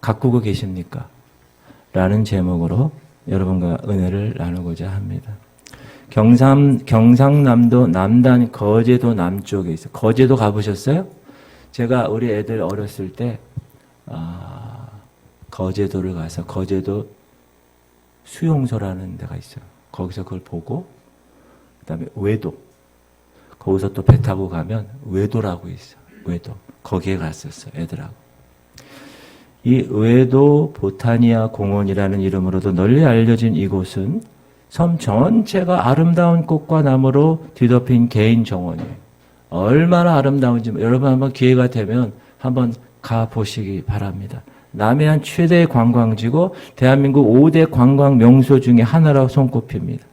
가꾸고 계십니까? 라는 제목으로 여러분과 은혜를 나누고자 합니다. 경상남도 남단 거제도 남쪽에 있어요. 거제도 가보셨어요? 제가 우리 애들 어렸을 때 거제도를 가서 거제도 수용소라는 데가 있어요. 거기서 그걸 보고 그다음에 외도 거기서 또 배 타고 가면 외도라고 있어요. 외도 거기에 갔었어요. 애들하고. 이 외도 보타니아 공원이라는 이름으로도 널리 알려진 이곳은 섬 전체가 아름다운 꽃과 나무로 뒤덮인 개인 정원이에요. 얼마나 아름다운지 여러분 한번 기회가 되면 한번 가보시기 바랍니다. 남해안 최대 관광지고 대한민국 5대 관광 명소 중에 하나라고 손꼽힙니다.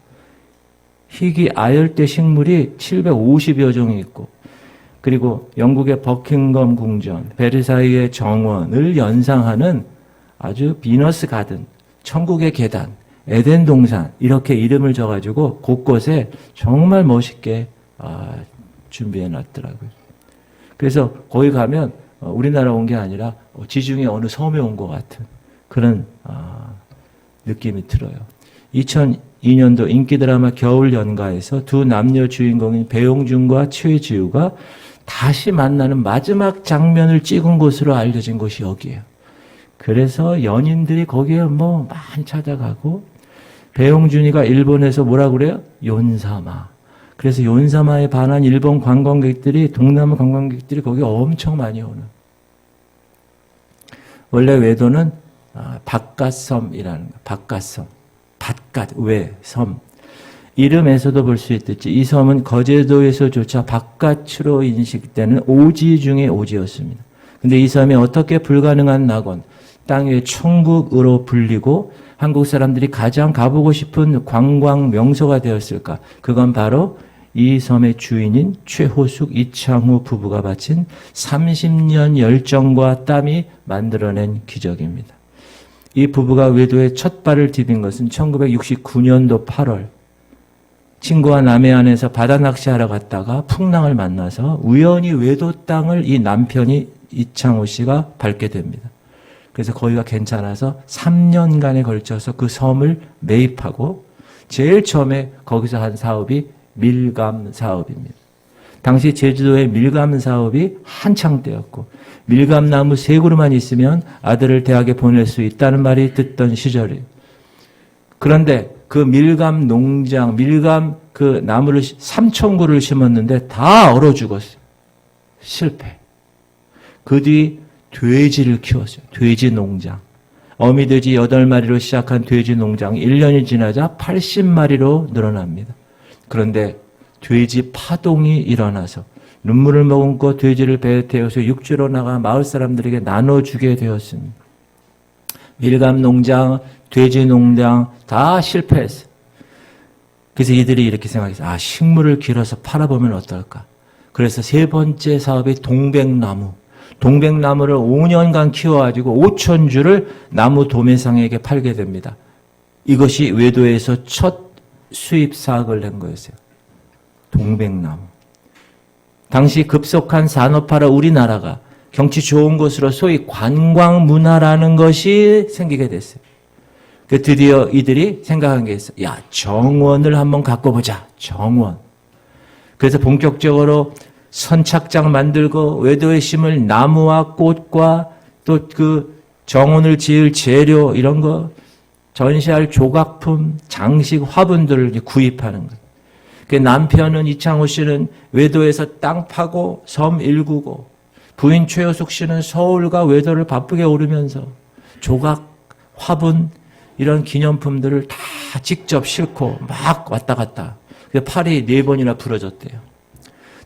희귀 아열대 식물이 750여 종이 있고 그리고 영국의 버킹엄 궁전, 베르사유의 정원을 연상하는 아주 비너스 가든, 천국의 계단, 에덴 동산 이렇게 이름을 줘가지고 곳곳에 정말 멋있게 준비해 놨더라고요. 그래서 거기 가면 우리나라 온 게 아니라 지중해 어느 섬에 온 것 같은 그런 느낌이 들어요. 2002년도 인기 드라마 겨울 연가에서 두 남녀 주인공인 배용준과 최지우가 다시 만나는 마지막 장면을 찍은 곳으로 알려진 곳이 여기예요. 그래서 연인들이 거기에 많이 찾아가고 배용준이가 일본에서 뭐라 그래요? 연사마. 그래서 연사마에 반한 일본 관광객들이 동남아 관광객들이 거기 엄청 많이 오는. 원래 외도는 바깥섬이라는 거. 바깥섬. 바깥, 외, 섬. 이름에서도 볼 수 있듯이 이 섬은 거제도에서조차 바깥으로 인식되는 오지 중의 오지였습니다. 근데 이 섬이 어떻게 불가능한 낙원, 땅 위의 천국으로 불리고 한국 사람들이 가장 가보고 싶은 관광 명소가 되었을까? 그건 바로 이 섬의 주인인 최호숙, 이창후 부부가 바친 30년 열정과 땀이 만들어낸 기적입니다. 이 부부가 외도에 첫 발을 디딘 것은 1969년도 8월 친구와 남해안에서 바다 낚시하러 갔다가 풍랑을 만나서 우연히 외도 땅을 이 남편이 이창호 씨가 밟게 됩니다. 그래서 거기가 괜찮아서 3년간에 걸쳐서 그 섬을 매입하고 제일 처음에 거기서 한 사업이 밀감 사업입니다. 당시 제주도의 밀감 사업이 한창 때였고 밀감나무 3그루만 있으면 아들을 대학에 보낼 수 있다는 말이 듣던 시절이에요. 그런데 그 밀감 농장, 밀감 그 나무를 3,000그루를 심었는데 다 얼어 죽었어요. 실패. 그 뒤 돼지를 키웠어요. 돼지 농장. 어미돼지 8마리로 시작한 돼지 농장이 1년이 지나자 80마리로 늘어납니다. 그런데 돼지 파동이 일어나서 눈물을 머금고 돼지를 배에 태워서 육지로 나가 마을 사람들에게 나눠주게 되었습니다. 밀감 농장, 돼지 농장 다 실패했어요. 그래서 이들이 이렇게 생각했어요. 식물을 길어서 팔아보면 어떨까? 그래서 3번째 사업이 동백나무. 동백나무를 5년간 키워가지고 5,000주를 나무 도매상에게 팔게 됩니다. 이것이 외도에서 첫 수입 사업을 낸 거였어요. 동백나무. 당시 급속한 산업화로 우리나라가 경치 좋은 곳으로 소위 관광문화라는 것이 생기게 됐어요. 드디어 이들이 생각한 게 있어요. 정원을 한번 갖고 보자. 정원. 그래서 본격적으로 선착장 만들고 외도에 심을 나무와 꽃과 또 그 정원을 지을 재료 이런 거 전시할 조각품, 장식, 화분들을 구입하는 거예요. 그 남편은 이창호 씨는 외도에서 땅 파고 섬 일구고 부인 최호숙 씨는 서울과 외도를 바쁘게 오르면서 조각, 화분 이런 기념품들을 다 직접 싣고 막 왔다 갔다. 팔이 4번이나 부러졌대요.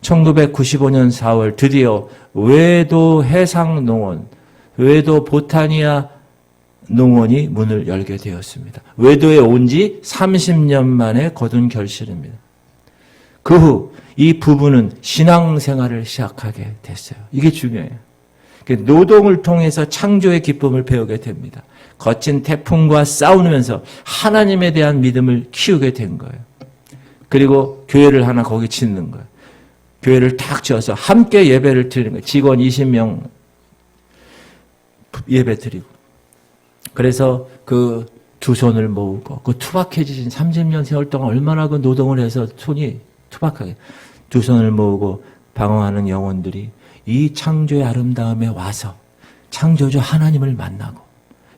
1995년 4월 드디어 외도 해상농원, 외도 보타니아 농원이 문을 열게 되었습니다. 외도에 온 지 30년 만에 거둔 결실입니다. 그 후 이 부부는 신앙생활을 시작하게 됐어요. 이게 중요해요. 노동을 통해서 창조의 기쁨을 배우게 됩니다. 거친 태풍과 싸우면서 하나님에 대한 믿음을 키우게 된 거예요. 그리고 교회를 하나 거기 짓는 거예요. 교회를 탁 지어서 함께 예배를 드리는 거예요. 직원 20명 예배 드리고. 그래서 그 두 손을 모으고 그 투박해지신 30년 세월 동안 얼마나 그 노동을 해서 손이 투박하게 두 손을 모으고 방황하는 영혼들이 이 창조의 아름다움에 와서 창조주 하나님을 만나고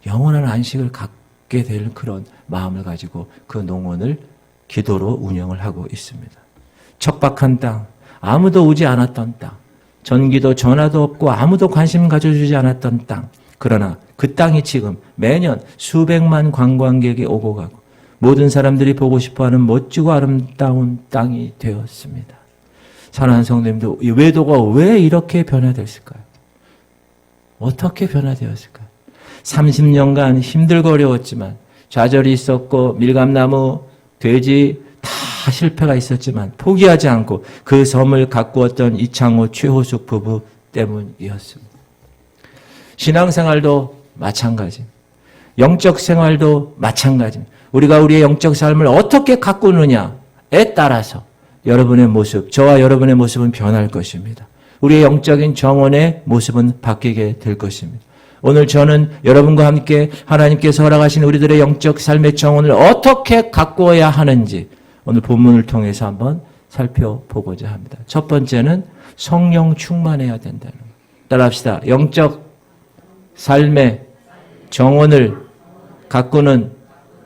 영원한 안식을 갖게 될 그런 마음을 가지고 그 농원을 기도로 운영을 하고 있습니다. 척박한 땅, 아무도 오지 않았던 땅, 전기도 전화도 없고 아무도 관심 가져주지 않았던 땅. 그러나 그 땅이 지금 매년 수백만 관광객이 오고 가고 모든 사람들이 보고 싶어하는 멋지고 아름다운 땅이 되었습니다. 사랑하는 성도님들, 이 외도가 왜 이렇게 변화됐을까요? 어떻게 변화되었을까요? 30년간 힘들고 어려웠지만 좌절이 있었고 밀감나무, 돼지 다 실패가 있었지만 포기하지 않고 그 섬을 가꾸었던 이창호, 최호숙 부부 때문이었습니다. 신앙생활도 마찬가지, 영적 생활도 마찬가지. 우리가 우리의 영적 삶을 어떻게 가꾸느냐에 따라서 여러분의 모습, 저와 여러분의 모습은 변할 것입니다. 우리의 영적인 정원의 모습은 바뀌게 될 것입니다. 오늘 저는 여러분과 함께 하나님께서 허락하신 우리들의 영적 삶의 정원을 어떻게 가꾸어야 하는지 오늘 본문을 통해서 한번 살펴보고자 합니다. 첫 번째는 성령 충만해야 된다는 것. 따라합시다. 영적 삶의 정원을 가꾸는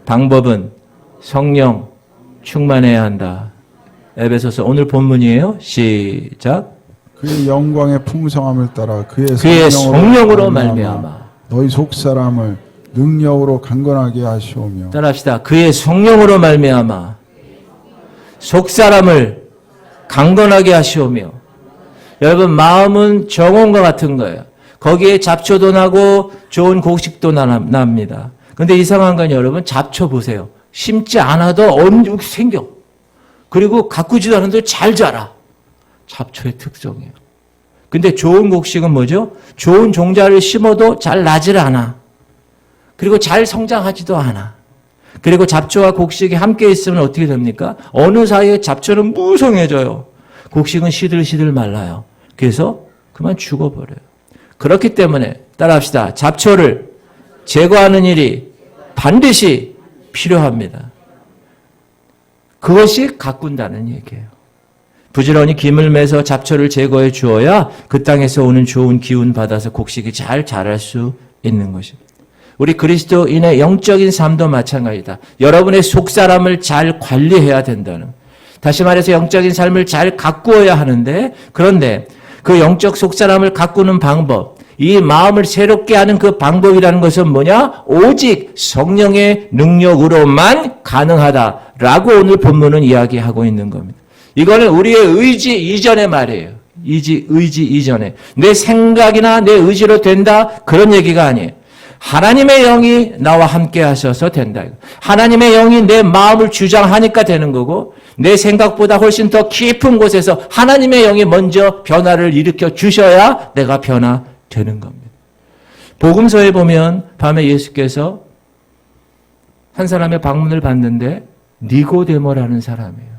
방법은 성령 충만해야 한다. 에베소서 오늘 본문이에요. 시작. 그의 영광의 풍성함을 따라 그의 성령으로 말미암아 너희 속사람을 능력으로 강건하게 하시오며. 따라합시다. 그의 성령으로 말미암아 속사람을 강건하게 하시오며. 여러분, 마음은 정원과 같은 거예요. 거기에 잡초도 나고 좋은 곡식도 납니다. 근데 이상한 건 여러분, 잡초 보세요. 심지 않아도 언제 생겨. 그리고 가꾸지도 않아도 잘 자라. 잡초의 특성이에요. 근데 좋은 곡식은 뭐죠? 좋은 종자를 심어도 잘 나질 않아. 그리고 잘 성장하지도 않아. 그리고 잡초와 곡식이 함께 있으면 어떻게 됩니까? 어느 사이에 잡초는 무성해져요. 곡식은 시들시들 말라요. 그래서 그만 죽어버려요. 그렇기 때문에 따라합시다. 잡초를 제거하는 일이 반드시 필요합니다. 그것이 가꾼다는 얘기예요. 부지런히 김을 매서 잡초를 제거해 주어야 그 땅에서 오는 좋은 기운 받아서 곡식이 잘 자랄 수 있는 것입니다. 우리 그리스도인의 영적인 삶도 마찬가지다. 여러분의 속사람을 잘 관리해야 된다는, 다시 말해서 영적인 삶을 잘 가꾸어야 하는데, 그런데 그 영적 속사람을 가꾸는 방법, 이 마음을 새롭게 하는 그 방법이라는 것은 뭐냐? 오직 성령의 능력으로만 가능하다라고 오늘 본문은 이야기하고 있는 겁니다. 이거는 우리의 의지 이전의 말이에요. 의지 이전에. 내 생각이나 내 의지로 된다, 그런 얘기가 아니에요. 하나님의 영이 나와 함께 하셔서 된다. 하나님의 영이 내 마음을 주장하니까 되는 거고, 내 생각보다 훨씬 더 깊은 곳에서 하나님의 영이 먼저 변화를 일으켜 주셔야 내가 변화되는 겁니다. 복음서에 보면 밤에 예수께서 한 사람의 방문을 받는데 니고데모라는 사람이에요.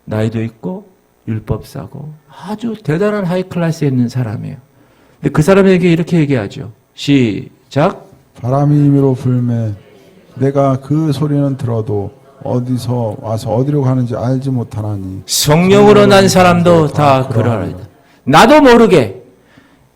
나이도 있고 율법사고 아주 대단한 하이 클래스에 있는 사람이에요. 근데 그 사람에게 이렇게 얘기하죠. 시작. 바람이 임의로 불매 내가 그 소리는 들어도 어디서 와서 어디로 가는지 알지 못하나니. 성령으로 난 사람도 다 그러하리다. 나도 모르게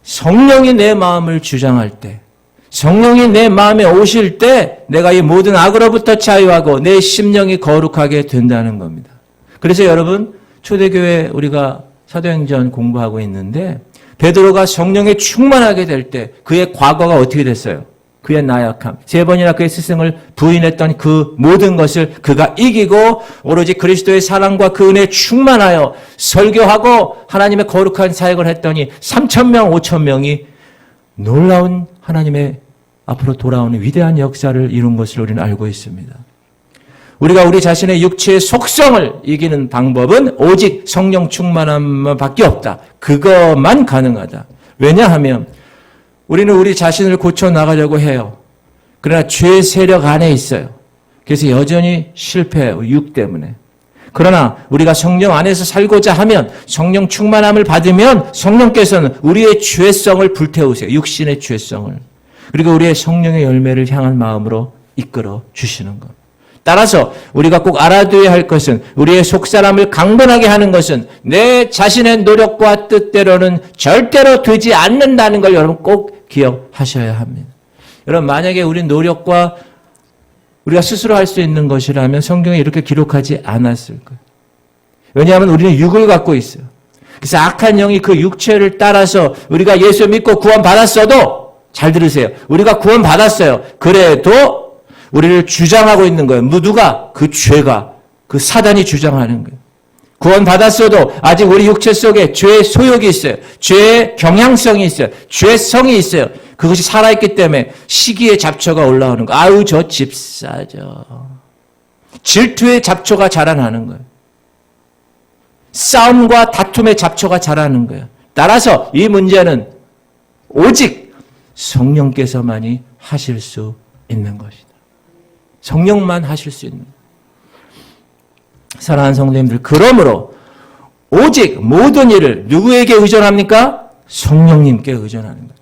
성령이 내 마음을 주장할 때, 성령이 내 마음에 오실 때 내가 이 모든 악으로부터 자유하고 내 심령이 거룩하게 된다는 겁니다. 그래서 여러분, 초대교회 우리가 사도행전 공부하고 있는데 베드로가 성령에 충만하게 될 때 그의 과거가 어떻게 됐어요? 그의 나약함, 3번이나 그의 스승을 부인했던 그 모든 것을 그가 이기고 오로지 그리스도의 사랑과 그 은혜에 충만하여 설교하고 하나님의 거룩한 사역을 했더니 3,000명, 5,000명이 놀라운 하나님의 앞으로 돌아오는 위대한 역사를 이룬 것을 우리는 알고 있습니다. 우리가 우리 자신의 육체의 속성을 이기는 방법은 오직 성령 충만함밖에 없다. 그것만 가능하다. 왜냐하면 우리는 우리 자신을 고쳐나가려고 해요. 그러나 죄의 세력 안에 있어요. 그래서 여전히 실패해요. 육 때문에. 그러나 우리가 성령 안에서 살고자 하면, 성령 충만함을 받으면 성령께서는 우리의 죄성을 불태우세요. 육신의 죄성을. 그리고 우리의 성령의 열매를 향한 마음으로 이끌어 주시는 것. 따라서 우리가 꼭 알아둬야 할 것은 우리의 속사람을 강건하게 하는 것은 내 자신의 노력과 뜻대로는 절대로 되지 않는다는 걸 여러분 꼭 기억하셔야 합니다. 여러분 만약에 우리 노력과 우리가 스스로 할 수 있는 것이라면 성경에 이렇게 기록하지 않았을 거예요. 왜냐하면 우리는 육을 갖고 있어요. 그래서 악한 영이 그 육체를 따라서 우리가 예수 믿고 구원받았어도 잘 들으세요. 우리가 구원받았어요. 그래도 우리를 주장하고 있는 거예요. 누가? 그 죄가, 그 사단이 주장하는 거예요. 구원받았어도 아직 우리 육체 속에 죄의 소욕이 있어요. 죄의 경향성이 있어요. 죄성이 있어요. 그것이 살아있기 때문에 시기의 잡초가 올라오는 거예요. 아유, 저 집사죠. 질투의 잡초가 자라나는 거예요. 싸움과 다툼의 잡초가 자라는 거예요. 따라서 이 문제는 오직 성령께서만이 하실 수 있는 것이다. 성령만 하실 수 있는. 사랑하는 성도님들, 그러므로 오직 모든 일을 누구에게 의존합니까? 성령님께 의존하는 거예요.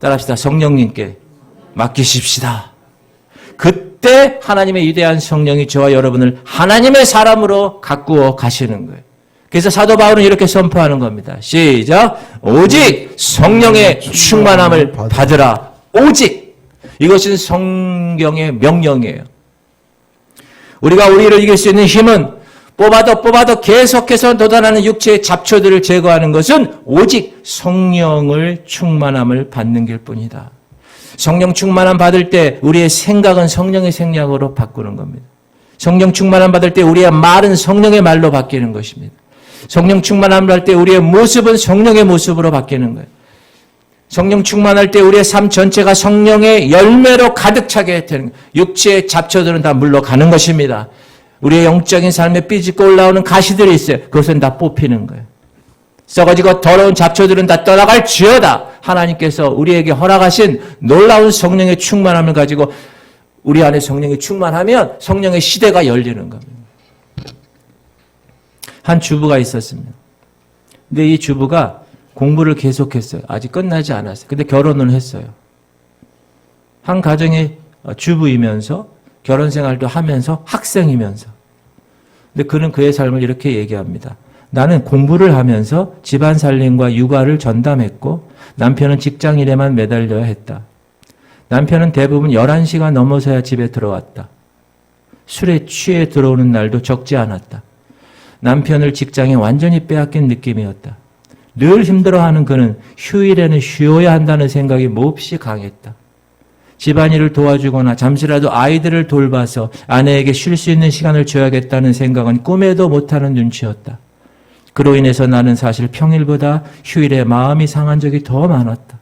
따라합시다. 성령님께 맡기십시다. 그때 하나님의 위대한 성령이 저와 여러분을 하나님의 사람으로 가꾸어 가시는 거예요. 그래서 사도 바울은 이렇게 선포하는 겁니다. 시작. 오직 성령의 충만함을 받으라. 오직. 이것은 성경의 명령이에요. 우리가 우리를 이길 수 있는 힘은 뽑아도 계속해서 돋아나는 육체의 잡초들을 제거하는 것은 오직 성령을 충만함을 받는 길 뿐이다. 성령 충만함 받을 때 우리의 생각은 성령의 생각으로 바꾸는 겁니다. 성령 충만함 받을 때 우리의 말은 성령의 말로 바뀌는 것입니다. 성령 충만함을 할 때 우리의 모습은 성령의 모습으로 바뀌는 거예요. 성령 충만할 때 우리의 삶 전체가 성령의 열매로 가득 차게 되는 거예요. 육체의 잡초들은 다 물러가는 것입니다. 우리의 영적인 삶에 삐집고 올라오는 가시들이 있어요. 그것은 다 뽑히는 거예요. 썩어지고 더러운 잡초들은 다 떠나갈지어다. 하나님께서 우리에게 허락하신 놀라운 성령의 충만함을 가지고 우리 안에 성령이 충만하면 성령의 시대가 열리는 겁니다. 한 주부가 있었습니다. 근데 이 주부가 공부를 계속했어요. 아직 끝나지 않았어요. 근데 결혼을 했어요. 한 가정의 주부이면서 결혼 생활도 하면서 학생이면서. 근데 그는 그의 삶을 이렇게 얘기합니다. 나는 공부를 하면서 집안 살림과 육아를 전담했고 남편은 직장일에만 매달려야 했다. 남편은 대부분 11시가 넘어서야 집에 들어왔다. 술에 취해 들어오는 날도 적지 않았다. 남편을 직장에 완전히 빼앗긴 느낌이었다. 늘 힘들어하는 그는 휴일에는 쉬어야 한다는 생각이 몹시 강했다. 집안일을 도와주거나 잠시라도 아이들을 돌봐서 아내에게 쉴 수 있는 시간을 줘야겠다는 생각은 꿈에도 못하는 눈치였다. 그로 인해서 나는 사실 평일보다 휴일에 마음이 상한 적이 더 많았다.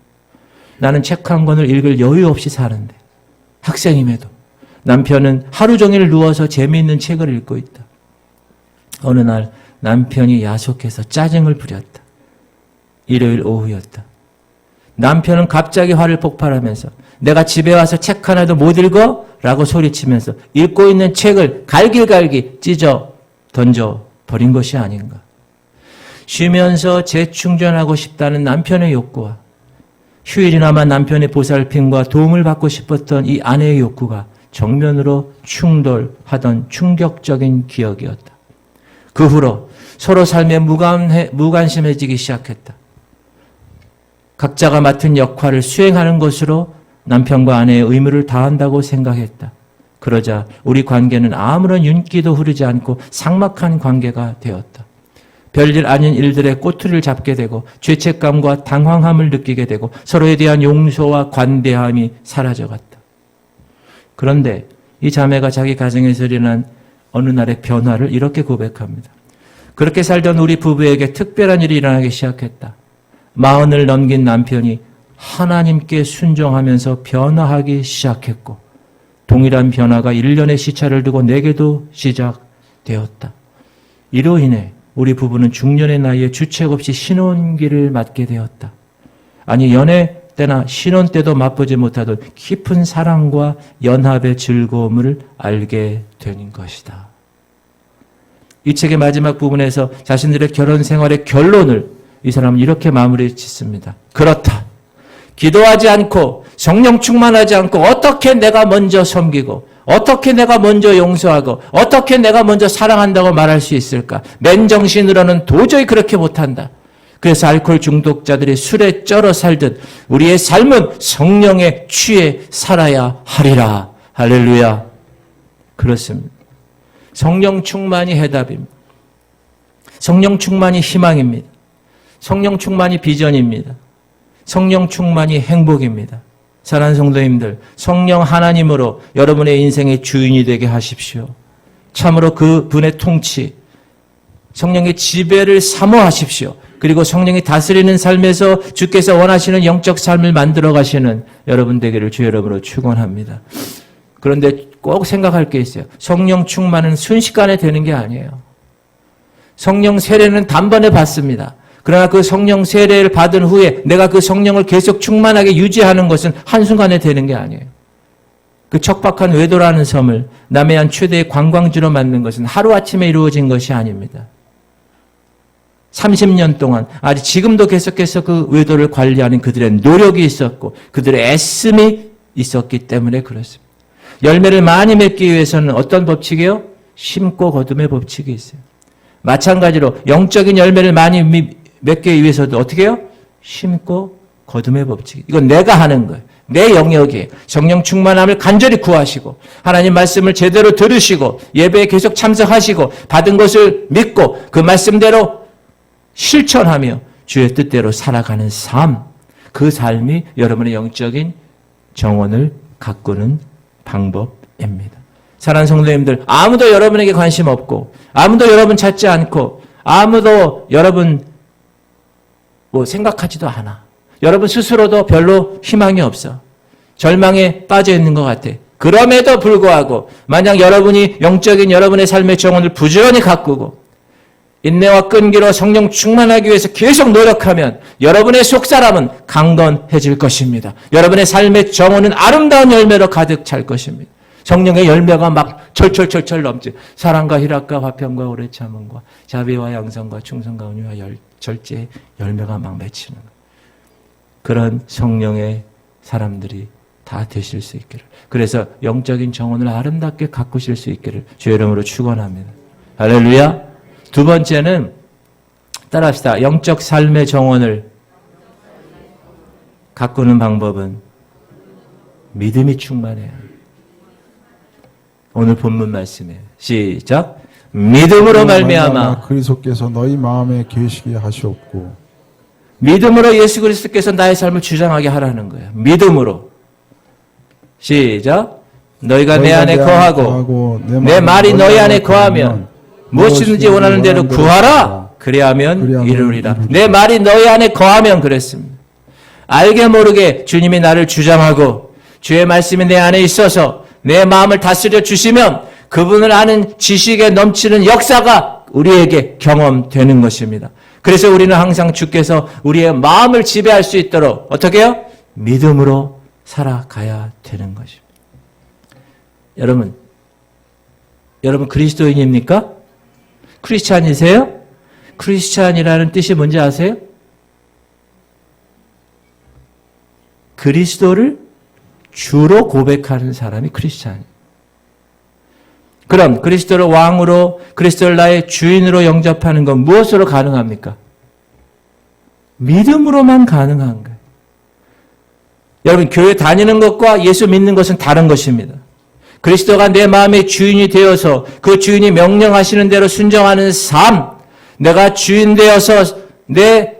나는 책 한 권을 읽을 여유 없이 사는데 학생임에도 남편은 하루 종일 누워서 재미있는 책을 읽고 있다. 어느 날 남편이 야속해서 짜증을 부렸다. 일요일 오후였다. 남편은 갑자기 화를 폭발하면서 내가 집에 와서 책 하나도 못 읽어? 라고 소리치면서 읽고 있는 책을 갈기갈기 찢어 던져 버린 것이 아닌가. 쉬면서 재충전하고 싶다는 남편의 욕구와 휴일이나마 남편의 보살핌과 도움을 받고 싶었던 이 아내의 욕구가 정면으로 충돌하던 충격적인 기억이었다. 그 후로 서로 삶에 무관심해지기 시작했다. 각자가 맡은 역할을 수행하는 것으로 남편과 아내의 의무를 다한다고 생각했다. 그러자 우리 관계는 아무런 윤기도 흐르지 않고 삭막한 관계가 되었다. 별일 아닌 일들에 꼬투리를 잡게 되고 죄책감과 당황함을 느끼게 되고 서로에 대한 용서와 관대함이 사라져갔다. 그런데 이 자매가 자기 가정에서 일어난 어느 날의 변화를 이렇게 고백합니다. 그렇게 살던 우리 부부에게 특별한 일이 일어나기 시작했다. 40을 넘긴 남편이 하나님께 순종하면서 변화하기 시작했고 동일한 변화가 1년의 시차를 두고 내게도 시작되었다. 이로 인해 우리 부부는 중년의 나이에 주책 없이 신혼기를 맞게 되었다. 아니 연애 때나 신혼 때도 맛보지 못하던 깊은 사랑과 연합의 즐거움을 알게 되는 것이다. 이 책의 마지막 부분에서 자신들의 결혼 생활의 결론을 이 사람은 이렇게 마무리 짓습니다. 그렇다. 기도하지 않고 성령 충만하지 않고 어떻게 내가 먼저 섬기고 어떻게 내가 먼저 용서하고 어떻게 내가 먼저 사랑한다고 말할 수 있을까? 맨정신으로는 도저히 그렇게 못한다. 그래서 알코올 중독자들이 술에 쩔어 살듯 우리의 삶은 성령에 취해 살아야 하리라. 할렐루야. 그렇습니다. 성령 충만이 해답입니다. 성령 충만이 희망입니다. 성령 충만이 비전입니다. 성령 충만이 행복입니다. 사랑하는 성도님들, 성령 하나님으로 여러분의 인생의 주인이 되게 하십시오. 참으로 그 분의 통치, 성령의 지배를 사모하십시오. 그리고 성령이 다스리는 삶에서 주께서 원하시는 영적 삶을 만들어 가시는 여러분 되기를 주의 이름으로 축원합니다. 그런데 꼭 생각할 게 있어요. 성령 충만은 순식간에 되는 게 아니에요. 성령 세례는 단번에 받습니다. 그러나 그 성령 세례를 받은 후에 내가 그 성령을 계속 충만하게 유지하는 것은 한순간에 되는 게 아니에요. 그 척박한 외도라는 섬을 남해안 최대의 관광지로 만든 것은 하루아침에 이루어진 것이 아닙니다. 30년 동안, 아직 지금도 계속해서 그 외도를 관리하는 그들의 노력이 있었고 그들의 애씀이 있었기 때문에 그렇습니다. 열매를 많이 맺기 위해서는 어떤 법칙이에요? 심고 거둠의 법칙이 있어요. 마찬가지로 영적인 열매를 많이 맺기 위해서도 어떻게 해요? 심고 거둠의 법칙. 이건 내가 하는 거예요. 내 영역이에요. 성령 충만함을 간절히 구하시고 하나님 말씀을 제대로 들으시고 예배에 계속 참석하시고 받은 것을 믿고 그 말씀대로 실천하며 주의 뜻대로 살아가는 삶. 그 삶이 여러분의 영적인 정원을 가꾸는 방법입니다. 사랑하는 성도님들, 아무도 여러분에게 관심 없고 아무도 여러분 찾지 않고 아무도 여러분 생각하지도 않아. 여러분 스스로도 별로 희망이 없어. 절망에 빠져 있는 것 같아. 그럼에도 불구하고 만약 여러분이 영적인 여러분의 삶의 정원을 부지런히 가꾸고 인내와 끈기로 성령 충만하기 위해서 계속 노력하면 여러분의 속사람은 강건해질 것입니다. 여러분의 삶의 정원은 아름다운 열매로 가득 찰 것입니다. 성령의 열매가 막 철철철철 넘치. 사랑과 희락과 화평과 오래 참음과 자비와 양성과 충성과 온유와 절제의 열매가 막 맺히는 거예요. 그런 성령의 사람들이 다 되실 수 있기를. 그래서 영적인 정원을 아름답게 가꾸실 수 있기를 주의 이름으로 축원합니다. 할렐루야. 두 번째는 따라합시다. 영적 삶의 정원을 가꾸는 방법은 믿음이 충만해요. 오늘 본문 말씀이에요. 시작. 믿음으로 말미암아 그리스도께서 너희 마음에 계시게 하시옵고 믿음으로 예수 그리스도께서 나의 삶을 주장하게 하라는 거예요. 믿음으로. 시작. 너희가 내 안에 거하고 내 말이 너희 안에 거하면 무엇이든지 원하는 대로 구하라. 그리하면 이루리라. 내 말이 너희 안에 거하면 그랬습니다. 알게 모르게 주님이 나를 주장하고 주의 말씀이 내 안에 있어서 내 마음을 다스려 주시면 그분을 아는 지식에 넘치는 역사가 우리에게 경험되는 것입니다. 그래서 우리는 항상 주께서 우리의 마음을 지배할 수 있도록 어떻게 해요? 믿음으로 살아가야 되는 것입니다. 여러분 그리스도인입니까? 크리스찬이세요? 크리스찬이라는 뜻이 뭔지 아세요? 그리스도를 주로 고백하는 사람이 크리스찬이에요. 그럼 그리스도를 왕으로, 그리스도를 나의 주인으로 영접하는 건 무엇으로 가능합니까? 믿음으로만 가능한 거예요. 여러분, 교회 다니는 것과 예수 믿는 것은 다른 것입니다. 그리스도가 내 마음의 주인이 되어서 그 주인이 명령하시는 대로 순종하는 삶, 내가 주인 되어서 내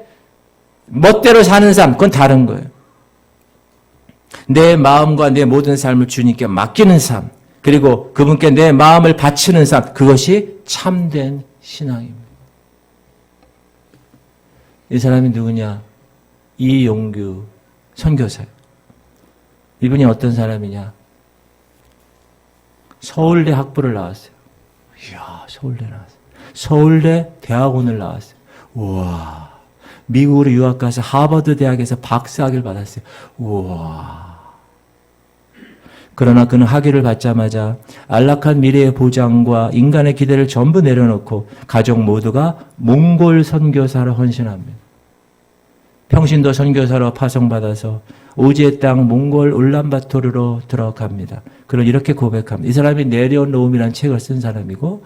멋대로 사는 삶, 그건 다른 거예요. 내 마음과 내 모든 삶을 주님께 맡기는 삶, 그리고 그분께 내 마음을 바치는 삶, 그것이 참된 신앙입니다. 이 사람이 누구냐? 이용규 선교사예요. 이분이 어떤 사람이냐? 서울대 학부를 나왔어요. 이야, 서울대 나왔어요. 서울대 대학원을 나왔어요. 우와. 미국으로 유학 가서 하버드 대학에서 박사학위를 받았어요. 우와. 그러나 그는 학위를 받자마자 안락한 미래의 보장과 인간의 기대를 전부 내려놓고 가족 모두가 몽골 선교사로 헌신합니다. 평신도 선교사로 파송받아서 오지의 땅 몽골 울란바토르로 들어갑니다. 그럼 이렇게 고백합니다. 이 사람이 내려놓음이라는 책을 쓴 사람이고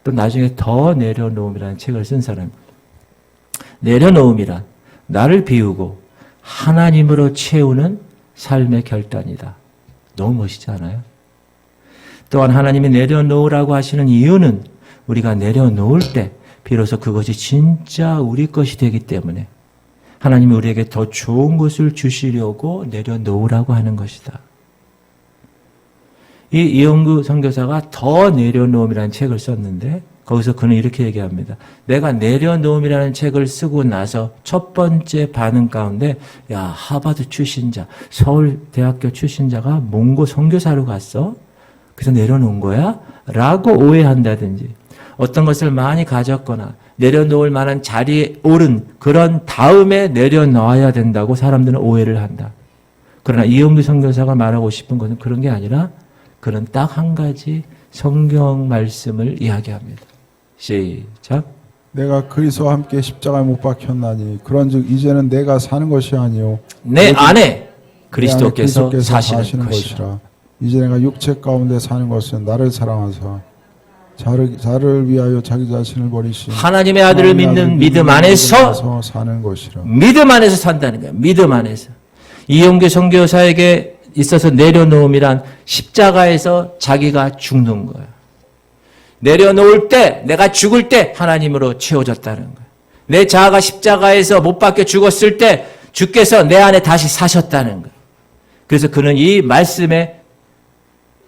또 나중에 더 내려놓음이라는 책을 쓴 사람. 내려놓음이란 나를 비우고 하나님으로 채우는 삶의 결단이다. 너무 멋있지 않아요? 또한 하나님이 내려놓으라고 하시는 이유는 우리가 내려놓을 때 비로소 그것이 진짜 우리 것이 되기 때문에 하나님이 우리에게 더 좋은 것을 주시려고 내려놓으라고 하는 것이다. 이 이영구 선교사가 더 내려놓음이라는 책을 썼는데 거기서 그는 이렇게 얘기합니다. 내가 내려놓음이라는 책을 쓰고 나서 첫 번째 반응 가운데 야, 하버드 출신자, 서울대학교 출신자가 몽고 선교사로 갔어? 그래서 내려놓은 거야? 라고 오해한다든지 어떤 것을 많이 가졌거나 내려놓을 만한 자리에 오른 그런 다음에 내려놓아야 된다고 사람들은 오해를 한다. 그러나 이영규 선교사가 말하고 싶은 것은 그런 게 아니라 그는 딱 한 가지 성경 말씀을 이야기합니다. 시작. 내가 그리스도와 함께 십자가에 못 박혔나니 그런즉 이제는 내가 사는 것이 아니요 내 안에 내 안에 그리스도께서 사시는 것이라. 이제 내가 육체 가운데 사는 것은 나를 사랑하사 자를 위하여 자기 자신을 버리신 하나님의 아들을 믿는 믿음 안에서 사는 것이라. 믿음 안에서 산다는 거예요. 믿음 안에서. 이영규 선교사에게 있어서 내려놓음이란 십자가에서 자기가 죽는 거예요. 내려놓을 때, 내가 죽을 때 하나님으로 채워졌다는 거예요. 내 자아가 십자가에서 못 박혀 죽었을 때 주께서 내 안에 다시 사셨다는 거예요. 그래서 그는 이 말씀의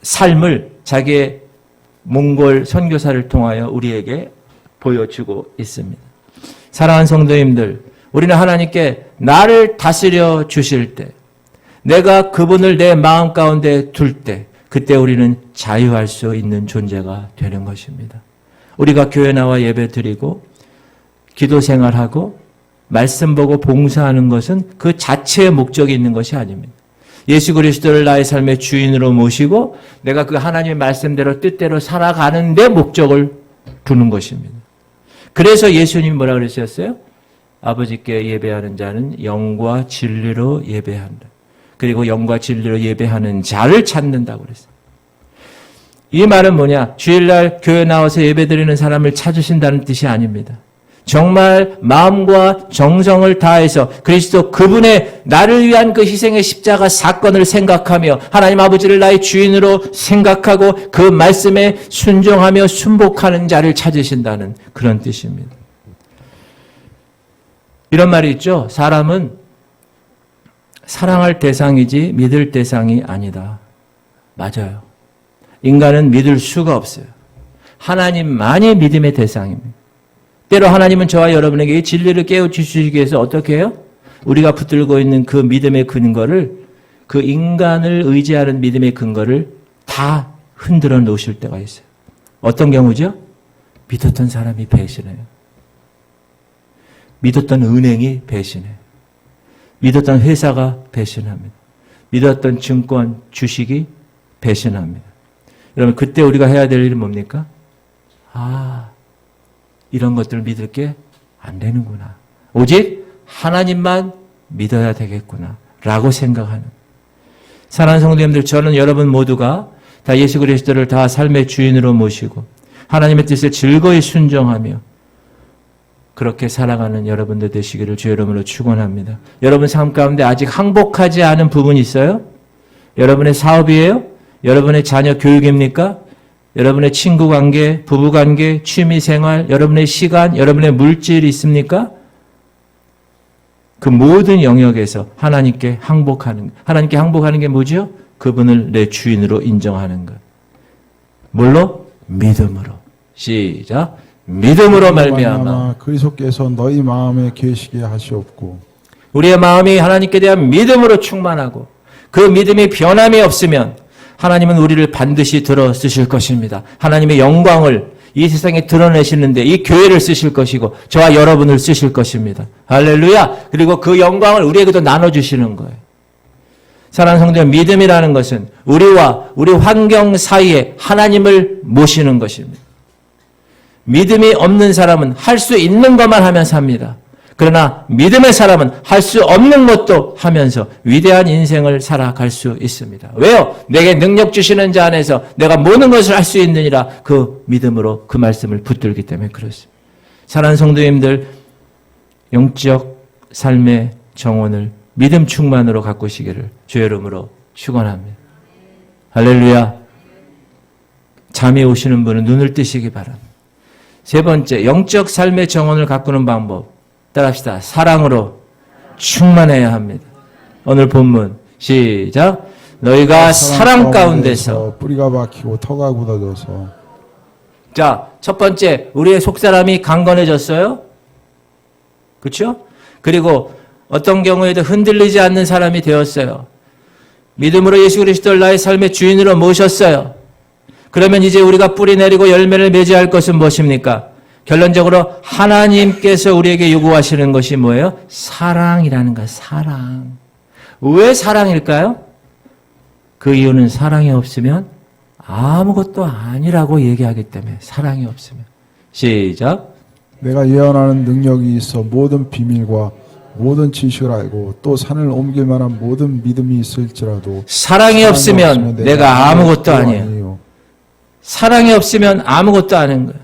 삶을 자기의 몽골 선교사를 통하여 우리에게 보여주고 있습니다. 사랑하는 성도님들, 우리는 하나님께 나를 다스려 주실 때, 내가 그분을 내 마음 가운데 둘 때, 그때 우리는 자유할 수 있는 존재가 되는 것입니다. 우리가 교회 나와 예배 드리고 기도 생활하고 말씀 보고 봉사하는 것은 그 자체의 목적이 있는 것이 아닙니다. 예수 그리스도를 나의 삶의 주인으로 모시고 내가 그 하나님의 말씀대로 뜻대로 살아가는 데 목적을 두는 것입니다. 그래서 예수님이 뭐라 그러셨어요? 아버지께 예배하는 자는 영과 진리로 예배한다. 그리고 영과 진리로 예배하는 자를 찾는다고 그랬어요. 이 말은 뭐냐? 주일날 교회 나와서 예배드리는 사람을 찾으신다는 뜻이 아닙니다. 정말 마음과 정성을 다해서 그리스도 그분의 나를 위한 그 희생의 십자가 사건을 생각하며 하나님 아버지를 나의 주인으로 생각하고 그 말씀에 순종하며 순복하는 자를 찾으신다는 그런 뜻입니다. 이런 말이 있죠. 사람은 사랑할 대상이지 믿을 대상이 아니다. 맞아요. 인간은 믿을 수가 없어요. 하나님만이 믿음의 대상입니다. 때로 하나님은 저와 여러분에게 이 진리를 깨우치시기 위해서 어떻게 해요? 우리가 붙들고 있는 그 믿음의 근거를, 그 인간을 의지하는 믿음의 근거를 다 흔들어 놓으실 때가 있어요. 어떤 경우죠? 믿었던 사람이 배신해요. 믿었던 은행이 배신해요. 믿었던 회사가 배신합니다. 믿었던 증권, 주식이 배신합니다. 여러분, 그때 우리가 해야 될 일은 뭡니까? 이런 것들을 믿을 게 안 되는구나. 오직 하나님만 믿어야 되겠구나. 라고 생각하는. 사랑하는 성도님들, 저는 여러분 모두가 다 예수 그리스도를 다 삶의 주인으로 모시고 하나님의 뜻에 즐거이 순종하며 그렇게 살아가는 여러분들 되시기를 주의 이름으로 축원합니다. 여러분 삶 가운데 아직 항복하지 않은 부분이 있어요? 여러분의 사업이에요? 여러분의 자녀 교육입니까? 여러분의 친구 관계, 부부 관계, 취미 생활, 여러분의 시간, 여러분의 물질이 있습니까? 그 모든 영역에서 하나님께 항복하는, 하나님께 항복하는 게 뭐죠? 그분을 내 주인으로 인정하는 것. 뭘로? 믿음으로. 시작. 믿음으로 말미암아 그리스도께서 너희 마음에 계시게 하시옵고 우리의 마음이 하나님께 대한 믿음으로 충만하고 그 믿음이 변함이 없으면 하나님은 우리를 반드시 들어 쓰실 것입니다. 하나님의 영광을 이 세상에 드러내시는데 이 교회를 쓰실 것이고 저와 여러분을 쓰실 것입니다. 할렐루야. 그리고 그 영광을 우리에게도 나눠주시는 거예요. 사랑하는 성도님, 믿음이라는 것은 우리와 우리 환경 사이에 하나님을 모시는 것입니다. 믿음이 없는 사람은 할 수 있는 것만 하면 삽니다. 그러나 믿음의 사람은 할 수 없는 것도 하면서 위대한 인생을 살아갈 수 있습니다. 왜요? 내게 능력 주시는 자 안에서 내가 모든 것을 할 수 있느니라 그 믿음으로 그 말씀을 붙들기 때문에 그렇습니다. 사랑하는 성도님들, 영적 삶의 정원을 믿음 충만으로 가꾸시기를 주의 이름으로 축원합니다. 할렐루야. 잠이 오시는 분은 눈을 뜨시기 바랍니다. 세 번째, 영적 삶의 정원을 가꾸는 방법. 따라합시다. 사랑으로 충만해야 합니다. 오늘 본문 시작. 너희가 사랑 가운데서 뿌리가 박히고 터가 굳어져서. 자, 첫 번째, 우리의 속사람이 강건해졌어요. 그렇죠? 그리고 어떤 경우에도 흔들리지 않는 사람이 되었어요. 믿음으로 예수 그리스도를 나의 삶의 주인으로 모셨어요. 그러면 이제 우리가 뿌리 내리고 열매를 맺어야 할 것은 무엇입니까? 결론적으로 하나님께서 우리에게 요구하시는 것이 뭐예요? 사랑이라는 거예요. 사랑. 왜 사랑일까요? 그 이유는 사랑이 없으면 아무것도 아니라고 얘기하기 때문에 사랑이 없으면. 시작. 내가 예언하는 능력이 있어 모든 비밀과 모든 지식을 알고 또 산을 옮길 만한 모든 믿음이 있을지라도 사랑이 없으면 내가 아무것도 아니에요. 사랑이 없으면 아무것도 아닌 거예요.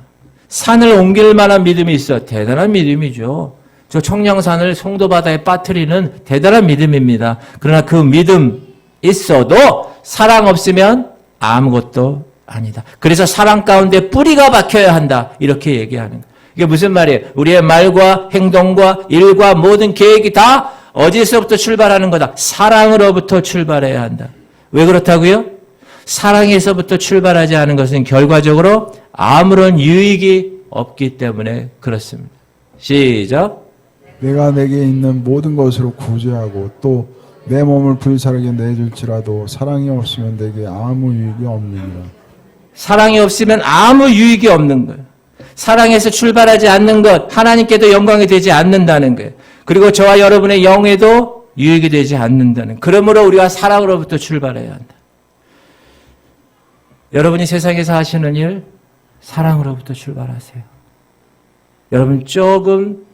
산을 옮길 만한 믿음이 있어. 대단한 믿음이죠. 저 청량산을 송도바다에 빠뜨리는 대단한 믿음입니다. 그러나 그 믿음 있어도 사랑 없으면 아무것도 아니다. 그래서 사랑 가운데 뿌리가 박혀야 한다. 이렇게 얘기하는 거예요. 이게 무슨 말이에요? 우리의 말과 행동과 일과 모든 계획이 다 어디서부터 출발하는 거다? 사랑으로부터 출발해야 한다. 왜 그렇다고요? 사랑에서부터 출발하지 않은 것은 결과적으로 아무런 유익이 없기 때문에 그렇습니다. 시작. 내가 내게 있는 모든 것으로 구제하고 또 내 몸을 불살에게 내줄지라도 사랑이 없으면 내게 아무 유익이 없느니라. 사랑이 없으면 아무 유익이 없는 거예요. 사랑에서 출발하지 않는 것, 하나님께도 영광이 되지 않는다는 거예요. 그리고 저와 여러분의 영에도 유익이 되지 않는다는. 그러므로 우리가 사랑으로부터 출발해야 한다. 여러분이 세상에서 하시는 일, 사랑으로부터 출발하세요. 여러분 조금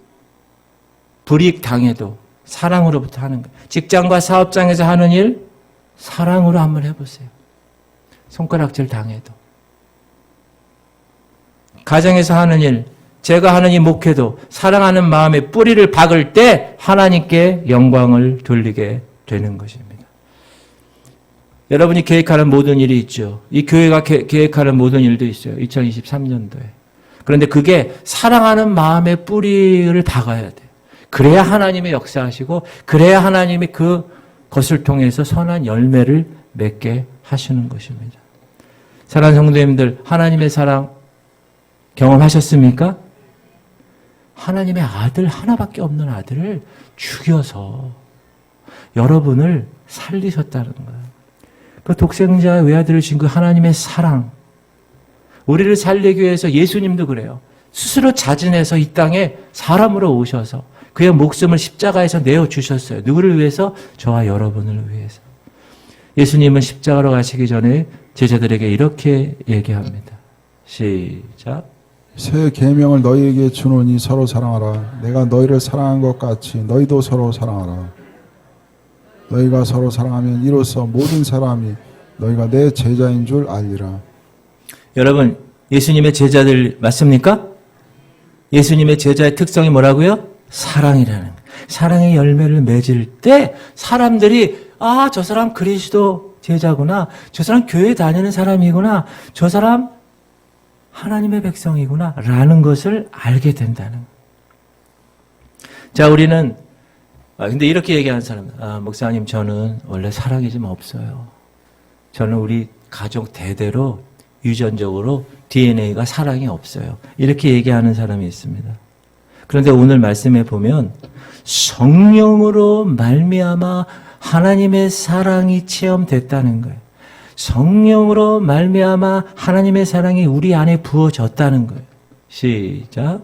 불이익 당해도 사랑으로부터 하는 거예요. 직장과 사업장에서 하는 일, 사랑으로 한번 해보세요. 손가락질 당해도. 가정에서 하는 일, 제가 하는 이 목회도 사랑하는 마음에 뿌리를 박을 때 하나님께 영광을 돌리게 되는 것입니다. 여러분이 계획하는 모든 일이 있죠. 이 교회가 계획하는 모든 일도 있어요. 2023년도에. 그런데 그게 사랑하는 마음에 뿌리를 박아야 돼요. 그래야 하나님의 역사하시고 그래야 하나님이 그것을 통해서 선한 열매를 맺게 하시는 것입니다. 사랑하는 성도님들, 하나님의 사랑 경험하셨습니까? 하나님의 아들, 하나밖에 없는 아들을 죽여서 여러분을 살리셨다는 거예요. 그 독생자의 외아들을 준 그 하나님의 사랑, 우리를 살리기 위해서 예수님도 그래요. 스스로 자진해서 이 땅에 사람으로 오셔서 그의 목숨을 십자가에서 내어주셨어요. 누구를 위해서? 저와 여러분을 위해서. 예수님은 십자가로 가시기 전에 제자들에게 이렇게 얘기합니다. 시작. 새 계명을 너희에게 주노니 서로 사랑하라. 내가 너희를 사랑한 것 같이 너희도 서로 사랑하라. 너희가 서로 사랑하면 이로써 모든 사람이 너희가 내 제자인 줄 알리라. 여러분, 예수님의 제자들 맞습니까? 예수님의 제자의 특성이 뭐라고요? 사랑이라는 거예요. 사랑의 열매를 맺을 때 사람들이 저 사람 그리스도 제자구나. 저 사람 교회 다니는 사람이구나. 저 사람 하나님의 백성이구나. 라는 것을 알게 된다는 거예요. 자, 우리는 근데 이렇게 얘기하는 사람은 목사님 저는 원래 사랑이 좀 없어요. 저는 우리 가족 대대로 유전적으로 DNA가 사랑이 없어요. 이렇게 얘기하는 사람이 있습니다. 그런데 오늘 말씀에 보면 성령으로 말미암아 하나님의 사랑이 체험됐다는 거예요. 성령으로 말미암아 하나님의 사랑이 우리 안에 부어졌다는 거예요. 시작.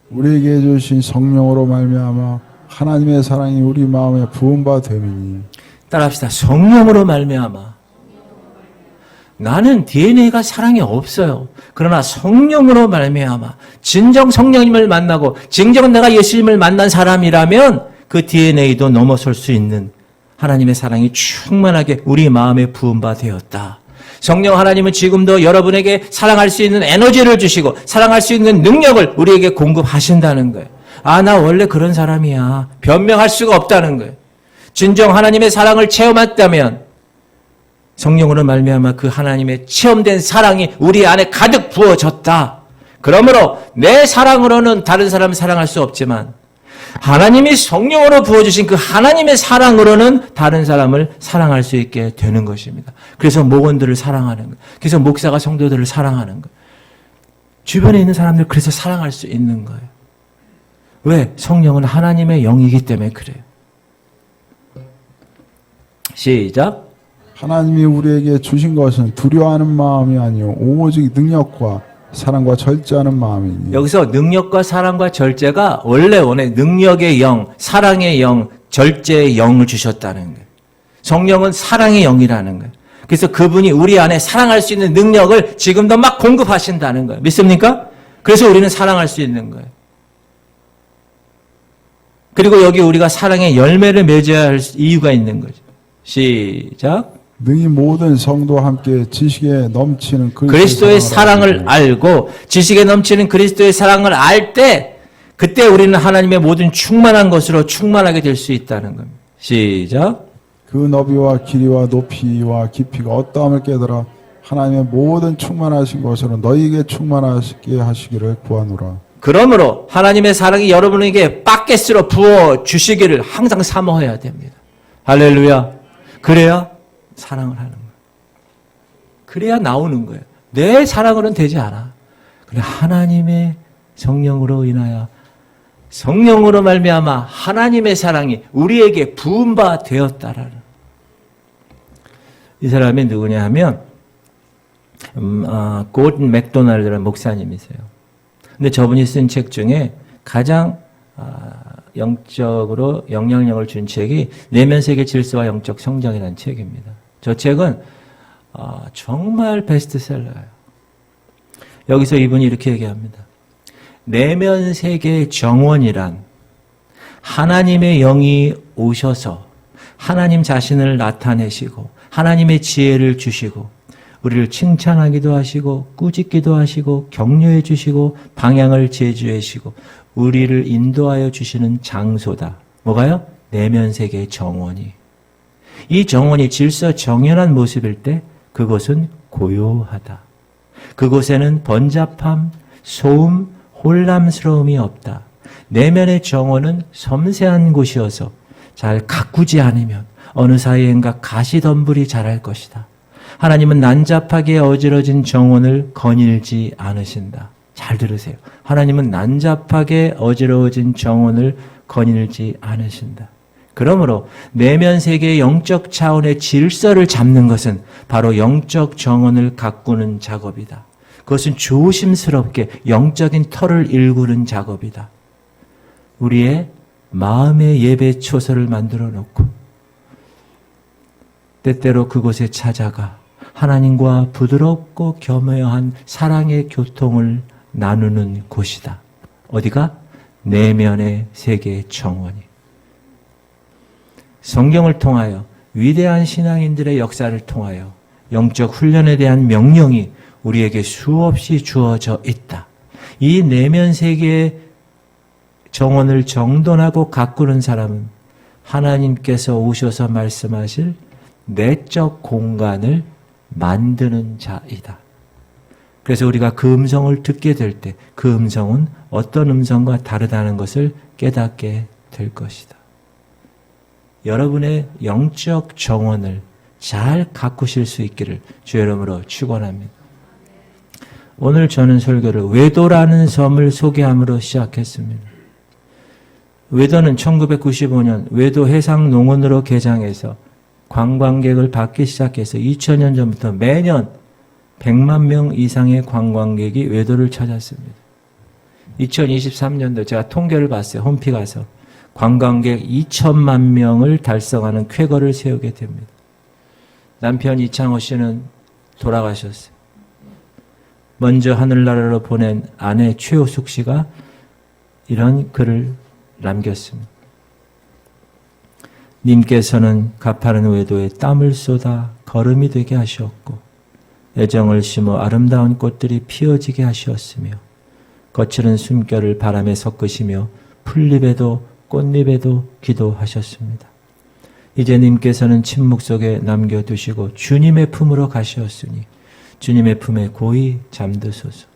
우리에게 주신 성령으로 말미암아 하나님의 사랑이 우리 마음에 부은 바 됨이니. 따라합시다. 성령으로 말미암아 나는 DNA가 사랑이 없어요. 그러나 성령으로 말미암아 진정 성령님을 만나고 진정 내가 예수님을 만난 사람이라면 그 DNA도 넘어설 수 있는 하나님의 사랑이 충만하게 우리 마음에 부은 바 되었다. 성령 하나님은 지금도 여러분에게 사랑할 수 있는 에너지를 주시고 사랑할 수 있는 능력을 우리에게 공급하신다는 거예요. 아, 나 원래 그런 사람이야. 변명할 수가 없다는 거예요. 진정 하나님의 사랑을 체험했다면 성령으로 말미암아 그 하나님의 체험된 사랑이 우리 안에 가득 부어졌다. 그러므로 내 사랑으로는 다른 사람을 사랑할 수 없지만 하나님이 성령으로 부어주신 그 하나님의 사랑으로는 다른 사람을 사랑할 수 있게 되는 것입니다. 그래서 목원들을 사랑하는 거예요. 그래서 목사가 성도들을 사랑하는 거예요. 주변에 있는 사람들 그래서 사랑할 수 있는 거예요. 왜? 성령은 하나님의 영이기 때문에 그래요. 시작. 하나님이 우리에게 주신 것은 두려워하는 마음이 아니요 오직 능력과 사랑과 절제하는 마음이니. 여기서 능력과 사랑과 절제가 원래 능력의 영, 사랑의 영, 절제의 영을 주셨다는 거예요. 성령은 사랑의 영이라는 거예요. 그래서 그분이 우리 안에 사랑할 수 있는 능력을 지금도 막 공급하신다는 거예요. 믿습니까? 그래서 우리는 사랑할 수 있는 거예요. 그리고 여기 우리가 사랑의 열매를 맺어야 할 이유가 있는 거죠. 시작. 능히 모든 성도와 함께 지식에 넘치는 그리스도의 사랑을 알고 지식에 넘치는 그리스도의 사랑을 알 때 그때 우리는 하나님의 모든 충만한 것으로 충만하게 될 수 있다는 겁니다. 시작. 그 너비와 길이와 높이와 깊이가 어떠함을 깨달아 하나님의 모든 충만하신 것으로 너희에게 충만하게 하시기를 구하노라. 그러므로 하나님의 사랑이 여러분에게 바켓으로 부어 주시기를 항상 사모해야 됩니다. 할렐루야. 그래야 사랑을 하는 거예요. 그래야 나오는 거예요. 내 사랑으로는 되지 않아. 그래 하나님의 성령으로 인하여 성령으로 말미암아 하나님의 사랑이 우리에게 부은 바 되었다라는. 이 사람이 누구냐 하면 고든 맥도날드라는 목사님이세요. 근데 저분이 쓴 책 중에 가장 영적으로 영향력을 준 책이 내면 세계 질서와 영적 성장이라는 책입니다. 저 책은 정말 베스트셀러예요. 여기서 이분이 이렇게 얘기합니다. 내면 세계 정원이란 하나님의 영이 오셔서 하나님 자신을 나타내시고 하나님의 지혜를 주시고 우리를 칭찬하기도 하시고 꾸짖기도 하시고 격려해 주시고 방향을 제주해 주시고 우리를 인도하여 주시는 장소다. 뭐가요? 내면 세계의 정원이. 이 정원이 질서 정연한 모습일 때 그곳은 고요하다. 그곳에는 번잡함, 소음, 혼란스러움이 없다. 내면의 정원은 섬세한 곳이어서 잘 가꾸지 않으면 어느 사이엔가 가시덤불이 자랄 것이다. 하나님은 난잡하게 어지러진 정원을 거닐지 않으신다. 잘 들으세요. 하나님은 난잡하게 어지러워진 정원을 거닐지 않으신다. 그러므로 내면 세계의 영적 차원의 질서를 잡는 것은 바로 영적 정원을 가꾸는 작업이다. 그것은 조심스럽게 영적인 터를 일구는 작업이다. 우리의 마음의 예배 초소를 만들어 놓고 때때로 그곳에 찾아가 하나님과 부드럽고 겸허한 사랑의 교통을 나누는 곳이다. 어디가? 내면의 세계의 정원이. 성경을 통하여 위대한 신앙인들의 역사를 통하여 영적 훈련에 대한 명령이 우리에게 수없이 주어져 있다. 이 내면 세계의 정원을 정돈하고 가꾸는 사람은 하나님께서 오셔서 말씀하실 내적 공간을 만드는 자이다. 그래서 우리가 그 음성을 듣게 될 때 그 음성은 어떤 음성과 다르다는 것을 깨닫게 될 것이다. 여러분의 영적 정원을 잘 가꾸실 수 있기를 주의 이름으로 축원합니다. 오늘 저는 설교를 외도라는 섬을 소개함으로 시작했습니다. 외도는 1995년 외도 해상농원으로 개장해서 관광객을 받기 시작해서 2000년 전부터 매년 100만 명 이상의 관광객이 외도를 찾았습니다. 2023년도 제가 통계를 봤어요. 홈피 가서. 관광객 2천만 명을 달성하는 쾌거를 세우게 됩니다. 남편 이창호 씨는 돌아가셨어요. 먼저 하늘나라로 보낸 아내 최호숙 씨가 이런 글을 남겼습니다. 님께서는 가파른 외도에 땀을 쏟아 걸음이 되게 하셨고 애정을 심어 아름다운 꽃들이 피어지게 하셨으며 거칠은 숨결을 바람에 섞으시며 풀잎에도 꽃잎에도 기도하셨습니다. 이제 님께서는 침묵 속에 남겨두시고 주님의 품으로 가셨으니 주님의 품에 고이 잠드소서.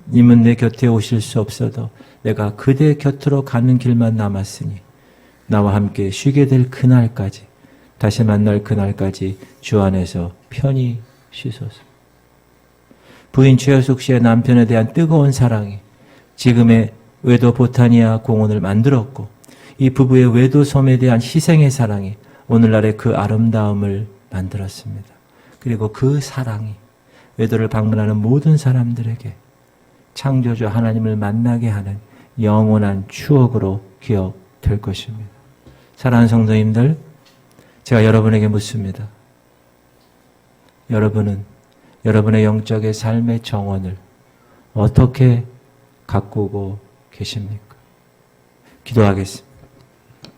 님은 내 곁에 오실 수 없어도 내가 그대 곁으로 가는 길만 남았으니 나와 함께 쉬게 될 그날까지, 다시 만날 그날까지 주 안에서 편히 쉬소서. 부인 최효숙 씨의 남편에 대한 뜨거운 사랑이 지금의 외도 보타니아 공원을 만들었고, 이 부부의 외도 섬에 대한 희생의 사랑이 오늘날의 그 아름다움을 만들었습니다. 그리고 그 사랑이 외도를 방문하는 모든 사람들에게 창조주 하나님을 만나게 하는 영원한 추억으로 기억될 것입니다. 사랑하는 성도님들, 제가 여러분에게 묻습니다. 여러분은 여러분의 영적의 삶의 정원을 어떻게 가꾸고 계십니까? 기도하겠습니다.